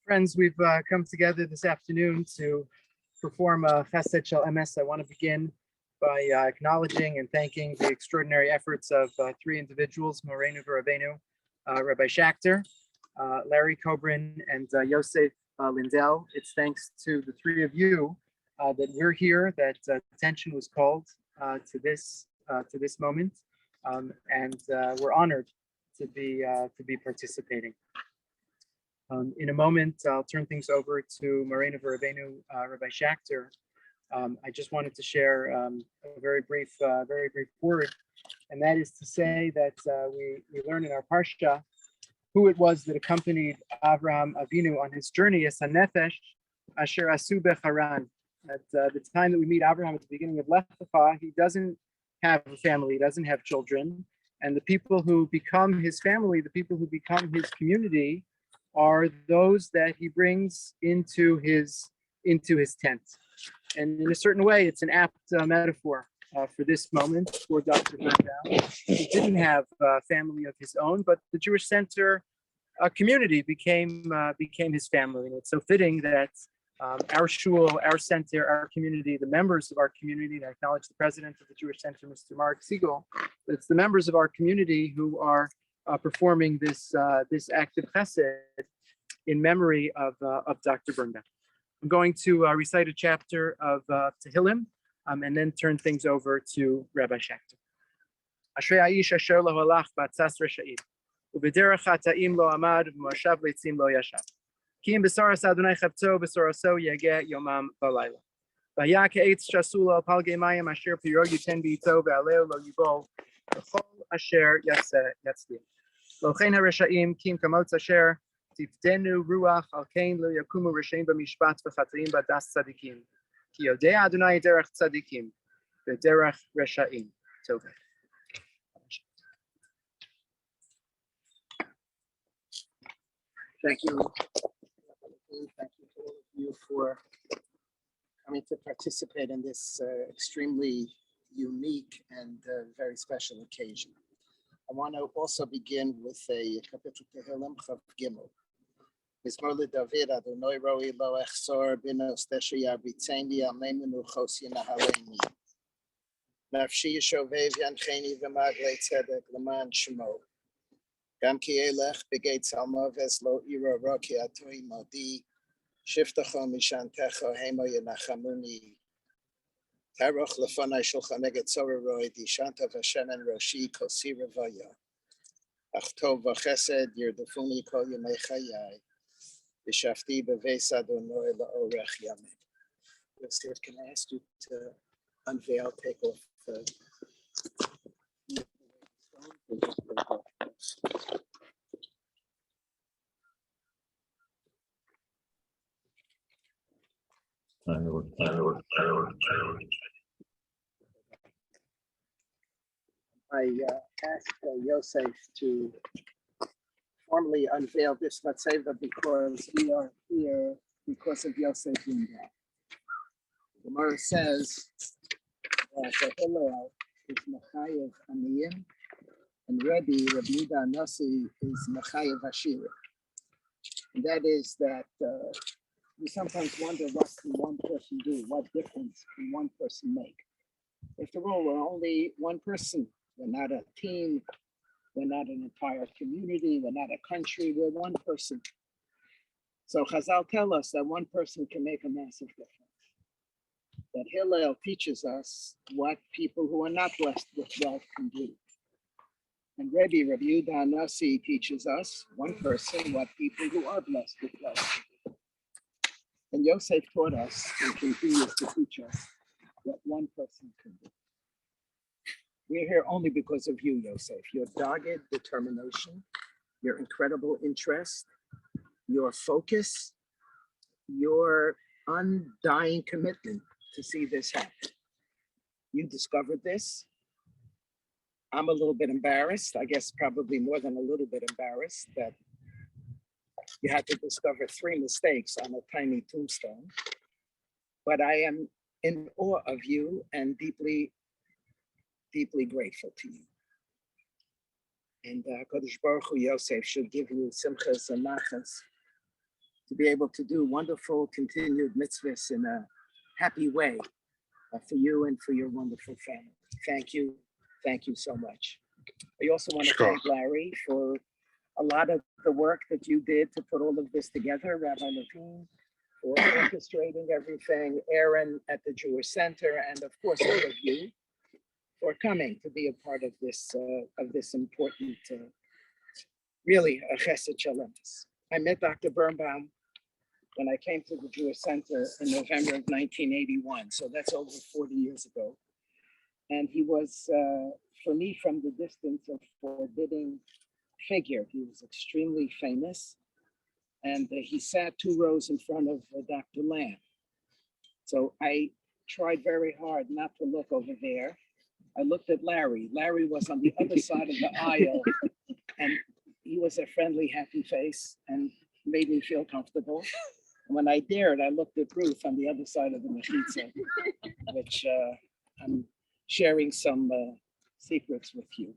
Friends, we've come together this afternoon to perform a Chesed Shel Emes. I want to begin by acknowledging and thanking the extraordinary efforts of three individuals, Moreinu V'Rabbeinu, Rabbi Schachter, Larry Kobrin, and Yosef Lindell. It's thanks to the three of you that we're here, that attention was called to this moment, and we're honored to be participating. In a moment, I'll turn things over to Moreinu V'Rabbeinu, Rabbi Schachter. I just wanted to share a very brief word, and that is to say that we learn in our parsha who it was that accompanied Avraham Avinu on his journey as Hanefesh Asher Asu Becharan. At the time that we meet Avraham at the beginning of Lech Lecha, he doesn't have a family, he doesn't have children, and the people who become his family, the people who become his community, are those that he brings into his tent. And in a certain way, it's an apt metaphor for this moment for Dr. Birnbaum. He didn't have a family of his own, but the Jewish Center community became his family. And it's so fitting that our shul, our center, our community, the members of our community, and I acknowledge the president of the Jewish Center, Mr. Mark Siegel, but it's the members of our community who are performing this act of chesed in memory of Dr. Birnbaum. I'm going to recite a chapter of Tehillim and then turn things over to Rabbi Schachter. Ashrei ha'ish asher lo halach b'atzas resha'im u'b'derech hata'im lo amad u'b'moshav leitzim lo yashav ki im b'saras Adonai chavto b'saraso yageh yomam v'layla v'haya ka'etz shasu lo al palgei mayim asher piro yiten b'ito ve'aleo lo yibol v'chol asher yatzli lo chen ha'resha'im kim kamotz asher tifdenu ruach al kain lo yakumu reshaim b'mishpat v'chatayim b'das tzadikim ki yodei Adonai derech tzadikim v'derech resha'im toveh. Thank you. Thank you to all of you for coming to participate in this extremely unique and very special occasion. I want to also begin with a Kapitel Tehillim Chav Gimel. Mizmor LeDavid Adonai Roi Lo Echsor Bino Stesha Yabitzeni Amenu Chosi Nahaleni Nafshi Yishovev Yancheni V'Maglei Tzedek L'man Shemo Gam Ki Elech B'Geit Salmo Veslo Iro Roki Atoi Modi Shiftacho Mishantecho Hemo Yenachamuni Taroch Lefonai Shulchan Eget Zororoi Dishanta Vashenan Roshi Kosi Revaya Achtov V'Chesed Yirdefuni Kol Yemei Chayai B'Shafti B'Veis Adonai La'orech Yamim. Yosef, can I ask you to unveil, take off I asked Yosef to formally unveil this Matzeva because we are here because of Yosef Lindell. The Gemara says that the Hillel is Mechayev Aniyim and Rabbi Yehuda Nasi is Mechayev Ashirim. And that is that we sometimes wonder what can one person do, what difference can one person make. After all, we're only one person. We're not a team. We're not an entire community. We're not a country. We're one person. So Chazal tell us that one person can make a massive difference. That Hillel teaches us what people who are not blessed with wealth can do. And Rabbi Yehuda Nasi teaches us, one person, what people who are blessed with wealth can do. And Yosef taught us and continues to teach us what one person can do. We're here only because of you, Yosef. Your dogged determination, your incredible interest, your focus, your undying commitment to see this happen. You discovered this. I'm a little bit embarrassed, I guess probably more than a little bit embarrassed that you had to discover 3 mistakes on a tiny tombstone. But I am in awe of you and deeply grateful to you. And Kodesh Baruch Hu Yosef should give you simchas and nachas to be able to do wonderful continued mitzvahs in a happy way for you and for your wonderful family. Thank you. Thank you so much. I also want to thank Larry for a lot of the work that you did to put all of this together, Rabbi Levine, for orchestrating everything, Aaron at the Jewish Center, and of course, all of you for coming to be a part of this important, really, a chesed shalom. I met Dr. Birnbaum when I came to the Jewish Center in November of 1981, so that's over 40 years ago. And he was, for me, from the distance, a forbidding figure. He was extremely famous, and he sat 2 rows in front of Dr. Lamb. So I tried very hard not to look over there. I looked at Larry. Larry was on the other side of the aisle, and he was a friendly, happy face and made me feel comfortable. And when I dared, I looked at Ruth on the other side of the mechitza, which I'm sharing some secrets with you.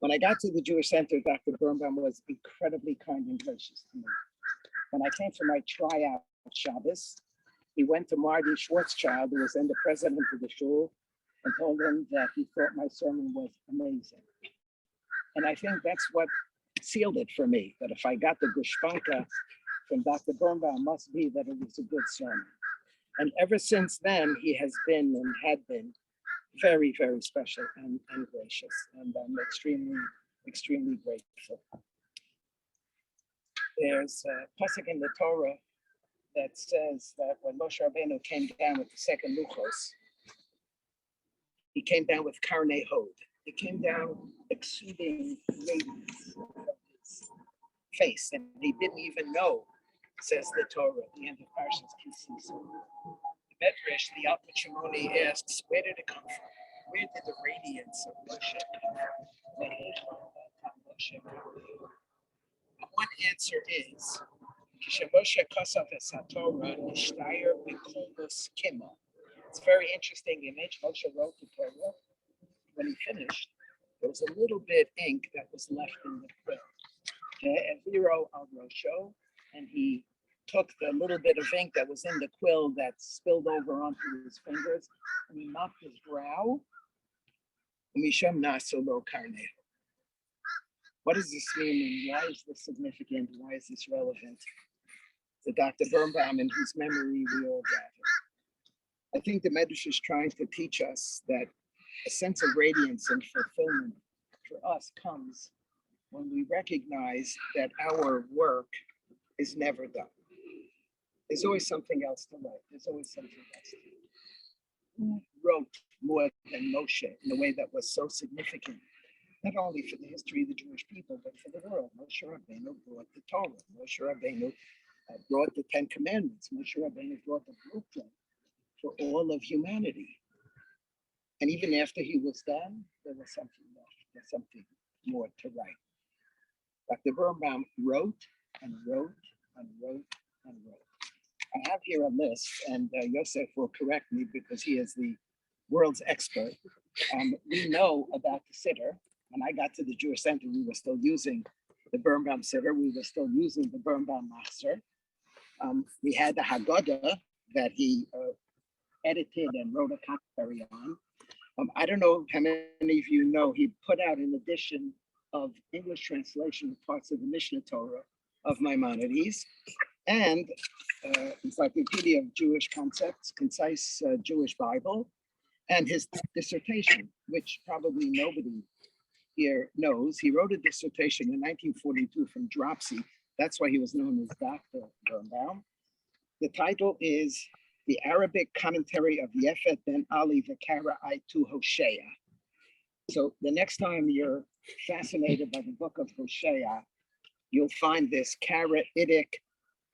When I got to the Jewish Center, Dr. Birnbaum was incredibly kind and gracious to me. When I came for my tryout Shabbos, he went to Marty Schwartzchild, who was then the president of the shul, and told him that he thought my sermon was amazing. And I think that's what sealed it for me, that if I got the gushpanka from Dr. Birnbaum, must be that it was a good sermon. And ever since then, he has been and had been very, very special and gracious. And I'm extremely, extremely grateful. There's a pasuk in the Torah that says that when Moshe Rabbeinu came down with the second Luchos, he came down with Karnei Hod. He came down exuding radiance from his face, and he didn't even know, says the Torah at the end of Parshas Kisisa. The Medrash, the Alpha Shimoni asks, where did it come from? Where did the radiance of Moshe come from? The one answer is, Moshe Kosav es HaTorah Nishtayer B'Kolus Kimo. It's a very interesting image. Moshe wrote the Torah. When he finished, there was a little bit ink that was left in the quill. Eviro al Rosho, and he took the little bit of ink that was in the quill that spilled over onto his fingers, and he mopped his brow. Misham Nasolo Karnei. What does this mean, and why is this significant? Why is this relevant to Dr. Birnbaum, in whose memory we all gather? I think the Medrash is trying to teach us that a sense of radiance and fulfillment for us comes when we recognize that our work is never done. There's always something else to write. There's always something else to do. Who wrote more than Moshe in a way that was so significant, not only for the history of the Jewish people, but for the world? Moshe Rabbeinu brought the Torah. Moshe Rabbeinu brought the 10 Commandments. Moshe Rabbeinu brought the blueprint for all of humanity. And even after he was done, there was something left. There's something more to write. Dr. Birnbaum wrote and wrote and wrote and wrote. I have here a list, and Yosef will correct me because he is the world's expert. We know about the Siddur. When I got to the Jewish Center, we were still using the Birnbaum Siddur. We were still using the Birnbaum Machzor. We had the Haggadah that he edited and wrote a commentary on. I don't know how many of you know, he put out an edition of English translation of parts of the Mishnah Torah of Maimonides, and Encyclopedia of Jewish Concepts, Concise Jewish Bible, and his dissertation, which probably nobody here knows. He wrote a dissertation in 1942 from Dropsy. That's why he was known as Dr. Birnbaum. The title is The Arabic Commentary of Yefet Ben Ali V'Kara to Hosea. So the next time you're fascinated by the book of Hosea, you'll find this Karaite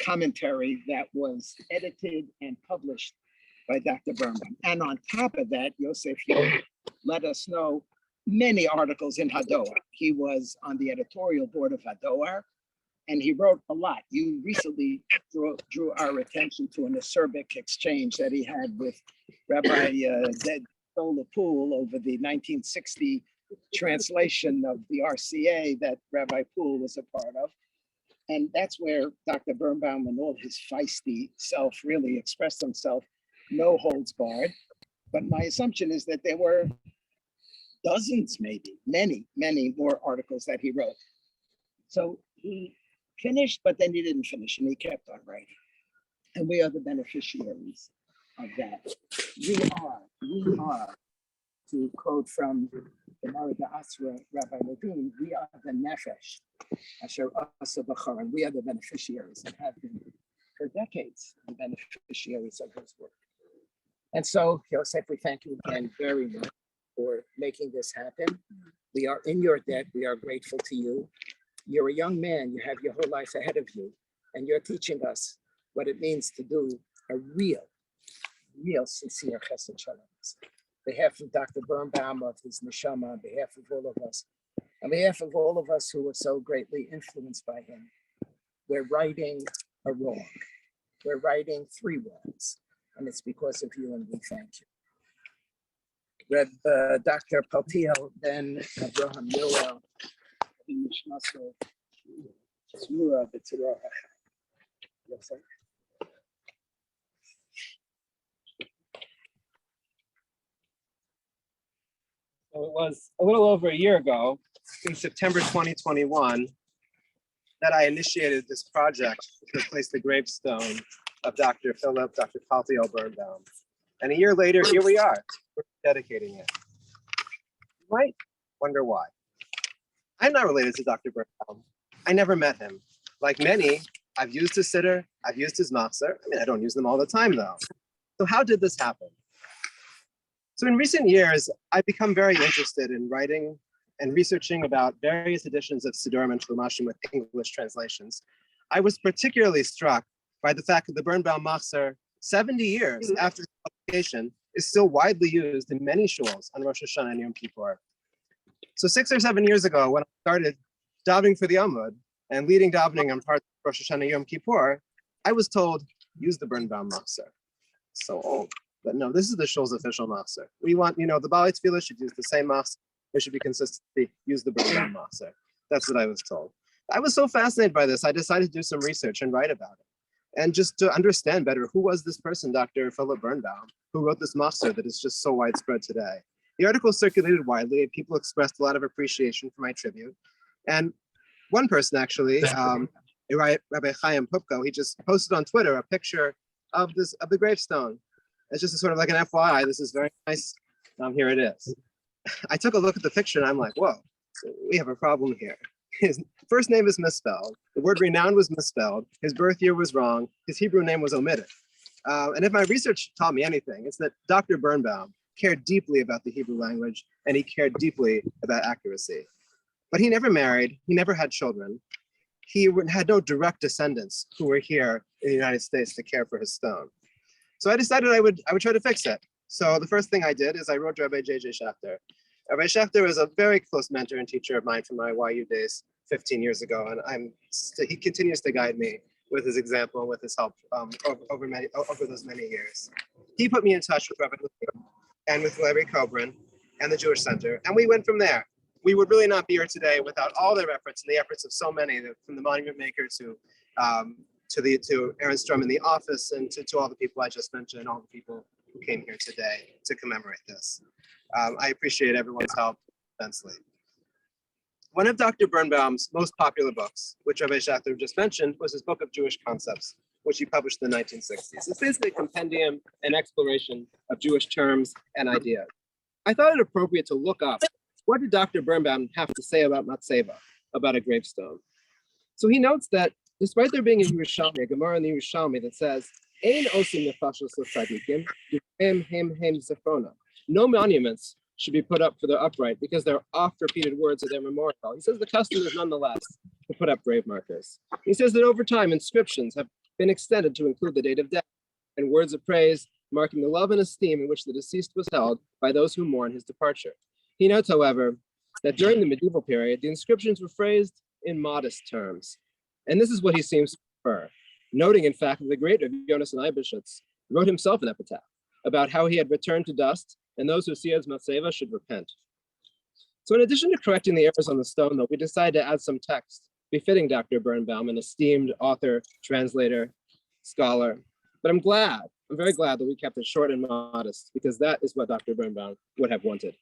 commentary that was edited and published by Dr. Birnbaum. And on top of that, Yosef let us know many articles in Hadoar. He was on the editorial board of Hadoar, and he wrote a lot. You recently drew our attention to an acerbic exchange that he had with Rabbi Zed Pool over the 1960 translation of the RCA that Rabbi Poole was a part of. And that's where Dr. Birnbaum and all his feisty self really expressed himself, no holds barred. But my assumption is that there were dozens, maybe, many more articles that he wrote. So he finished, but then he didn't finish, and he kept on writing. And we are the beneficiaries of that. We are, to quote from the Marada Asra, Rabbi Levine, we are the nefesh, asher asa b'charan. We are the beneficiaries and have been for decades the beneficiaries of his work. And so, Yosef, we thank you again very much for making this happen. We are in your debt. We are grateful to you. You're a young man. You have your whole life ahead of you, and you're teaching us what it means to do a real sincere chesed shalom. On behalf of Dr. Birnbaum, of his neshama, on behalf of all of us, on behalf of all of us who were so greatly influenced by him, we're righting a wrong. We're righting 3 wrongs, and it's because of you, and we thank you. Dr. Paltiel, then Abraham Yoel, Mishmaso, Zura, B'Tzirah. Yes, sir. So it was a little over a year ago, in September 2021, that I initiated this project to replace the gravestone of Dr. Paltiel Birnbaum. And a year later, here we are, we're dedicating it. You might wonder why. I'm not related to Dr. Birnbaum. I never met him. Like many, I've used his sitter, I've used his machzer. I mean, I don't use them all the time though. So how did this happen? So in recent years, I've become very interested in writing and researching about various editions of Siddurim and Chumashim with English translations. I was particularly struck by the fact that the Birnbaum Machzer, 70 years after its publication, is still widely used in many shuls on Rosh Hashanah and Yom Kippur. So 6 or 7 years ago, when I started davening for the Amud and leading davening on parts of Rosh Hashanah and Yom Kippur, I was told, use the Birnbaum Machzer. So old. But no, this is the shul's official machzer. We want, the Baalei Tefillah should use the same machzer. There should be consistency, use the Birnbaum machzer. That's what I was told. I was so fascinated by this, I decided to do some research and write about it. And just to understand better, who was this person, Dr. Philip Birnbaum, who wrote this machzer that is just so widespread today. The article circulated widely, and people expressed a lot of appreciation for my tribute. And one person actually, Rabbi Chaim Pupko, he just posted on Twitter a picture of the gravestone. It's just a sort of like an FYI, this is very nice. Here it is. I took a look at the picture and I'm like, whoa, we have a problem here. His first name is misspelled. The word renowned was misspelled. His birth year was wrong. His Hebrew name was omitted. And if my research taught me anything, it's that Dr. Birnbaum cared deeply about the Hebrew language and he cared deeply about accuracy. But he never married, he never had children. He had no direct descendants who were here in the United States to care for his stone. So I decided I would try to fix it. So the first thing I did is I wrote to Rabbi J.J. Schachter. Rabbi Schachter is a very close mentor and teacher of mine from my YU days 15 years ago, and he continues to guide me with his example and with his help over those many years. He put me in touch with Rabbi Levine and with Larry Kobrin and the Jewish Center, and we went from there. We would really not be here today without all their efforts and the efforts of so many, from the monument makers to Aaron Strum in the office, and to all the people I just mentioned, all the people who came here today to commemorate this. I appreciate everyone's help immensely. One of Dr. Birnbaum's most popular books, which Rabbi Schachter just mentioned, was his book of Jewish concepts, which he published in the 1960s. It's basically a compendium and exploration of Jewish terms and ideas. I thought it appropriate to look up, what did Dr. Birnbaum have to say about Matseva, about a gravestone? So he notes that despite there being a Yerushalmi, a Gemara in the Yerushalmi that says, "Ein osim nefashos l'tzadikim, hem zefrona." No monuments should be put up for the upright because they're oft-repeated words of their memorial. He says the custom is nonetheless to put up grave markers. He says that over time, inscriptions have been extended to include the date of death and words of praise, marking the love and esteem in which the deceased was held by those who mourn his departure. He notes, however, that during the medieval period, the inscriptions were phrased in modest terms. And this is what he seems to prefer, noting, in fact, that the great Rav Yonasan Eibeshitz wrote himself an epitaph about how he had returned to dust and those who see as Matseva should repent. So in addition to correcting the errors on the stone, though, we decided to add some text befitting Dr. Birnbaum, an esteemed author, translator, scholar. But I'm very glad that we kept it short and modest, because that is what Dr. Birnbaum would have wanted.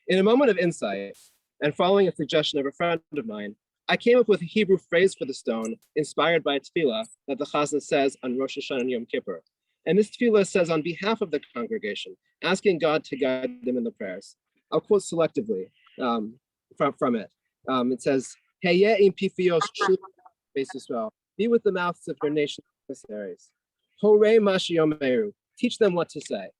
In a moment of insight, and following a suggestion of a friend of mine, I came up with a Hebrew phrase for the stone inspired by a tefillah that the Chazan says on Rosh Hashanah and Yom Kippur. And this tefillah says on behalf of the congregation, asking God to guide them in the prayers. I'll quote selectively from it. It says, "Heye im pifios shu beis Yisrael." Be with the mouths of your nation's emissaries. Horei mashi yomeru. Teach them what to say.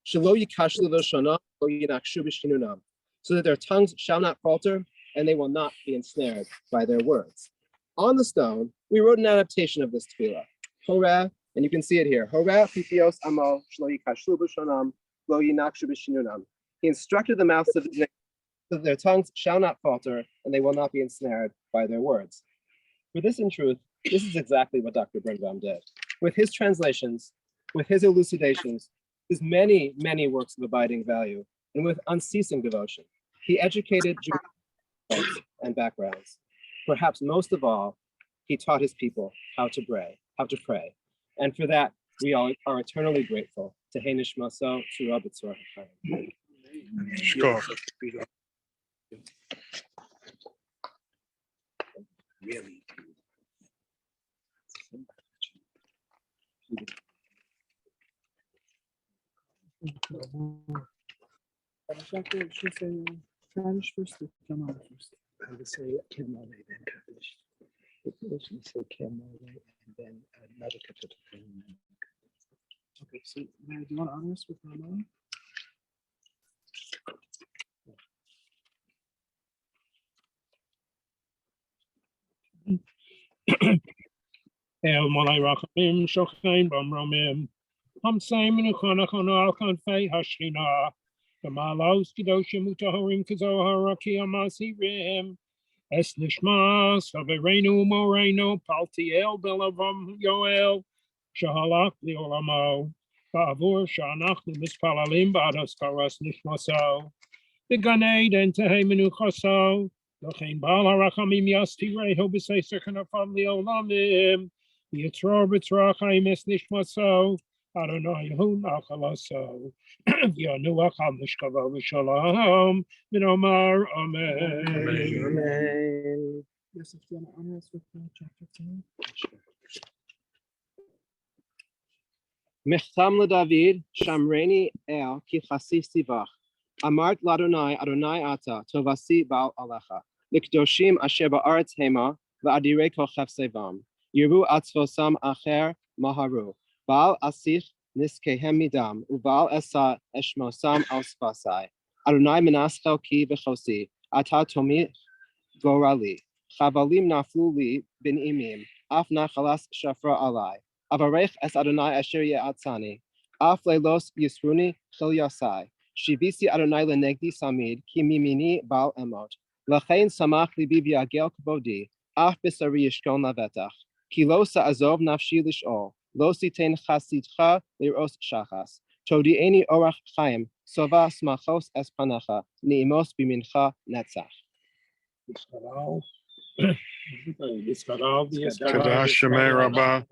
Shelo yikashlu loshonah lo yinakshu b'shinunam. So that their tongues shall not falter and they will not be ensnared by their words. On the stone, we wrote an adaptation of this tefillah. Horeh, and you can see it here. Horeh pifios amo shelo yikashlu b'shonam lo yinakshu b'shinunam. He instructed the mouths of his nation so that their tongues shall not falter and they will not be ensnared by their words. For this, in truth, this is exactly what Dr. Birnbaum did. With his translations, with his elucidations, his many, many works of abiding value, and with unceasing devotion, he educated Jewish and backgrounds. Perhaps most of all, he taught his people how to pray. And for that, we all are eternally grateful. Tehei nishmaso tzura b'tzura ha'chaim. Sure. Really. I would say Kemole, then Kaddish. It usually say Kemole and then another Kaddish. Okay, so Mary, do you want to honor us with Ramon? El Molay Rachamim, Shochain, Bamramim, Hamsaim, Nukanakon, Alkanfei, Hashina, the Malos, Kidoshim, Utahorim, Kazoharaki, Amasirim, Es Nishma, Saverenu, Moreno, Paltiel, Belavam, Yoel, Shahalak, Liolamo, Bavur, Shanach, Mispalalim, Badas, Karas, Nishmaso, the Ganade, and Tehemenu Chaso, Lochain Bal Harachamim Yasti Reho B'Sei Sekanafam Liolamim. Yitzro b'tzrachayim es nishmaso, Adonai Yehu nachalaso, V'yanuach al mishkavo v'shalom, v'nomar Amen. Amen. Yosef, do you want to honor us with chapter 10? Mechtam LeDavid, Shamreni El, Ki Chasi Sivach. Amart Ladonai, Adonai Ata, Tovasi Baal Alecha. Likdoshim Asher Ba'aretz Hema, Va'adirei Kochef Sevam. Yiru Atzvosam Acher Maharu. Baal Asich Niskehem Midam, Uval Esa Eshmosam Al Sfasai. Adonai Menaschel Ki V'chosi, Ata Tomi Gorali. Chavalim Naflu Li Bin Imim, Af Nachalas Shafra Alai. Avarech Es Adonai Asher Ye'atzani. Af Leilos Yisruni Chil Yasai. Shivisi Adonai Lenegdi Samid, Ki Mimini Baal Emot. Lachain Samach Libi V'Yagel Kbodi, Af Bisari Yishkon Lavetach. Ki lo sa'azov nafshi lish'ol, lo sitein chasidcha liros shachas. Todi'eni orach chaim, sova smachos es panacha, ni'imos bimincha netzach. Kadash Shemei Rabbah,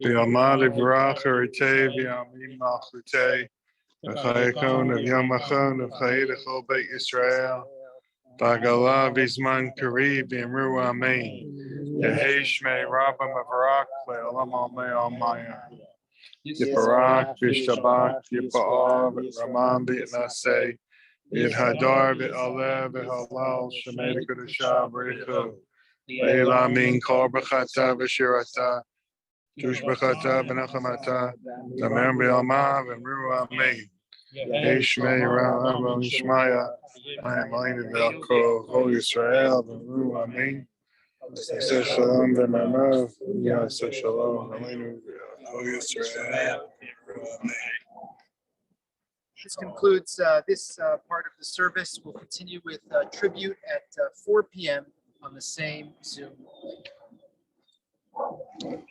V'yamad Ivrach Eritei, V'yamim Malchutei, V'chayekon V'yamachon V'chayei L'chol Beit Yisrael, V'agala V'zman Karib V'yamru Amen. Yehei Shmei Rabbah Mavarak Le'olam Almei Almaya. Yiparak V'shtabak Yipa'ar V'raman V'yitnasei Yidhadar V'alev V'halal Shemei Kedusha V'richu Le'ila Min Kol B'chata V'shirata Tush B'chata V'nachamata Tamer V'yalma V'mru Amen. Yehei Shmei Rabbah Nishmaya Ma'amayim V'alko Chol Yisrael V'mru Amen. Say Shalom V'mamav Yaseh Shalom Aleinu Chol Yisrael. This concludes this part of the service. We'll continue with tribute at 4 p.m. on the same Zoom link.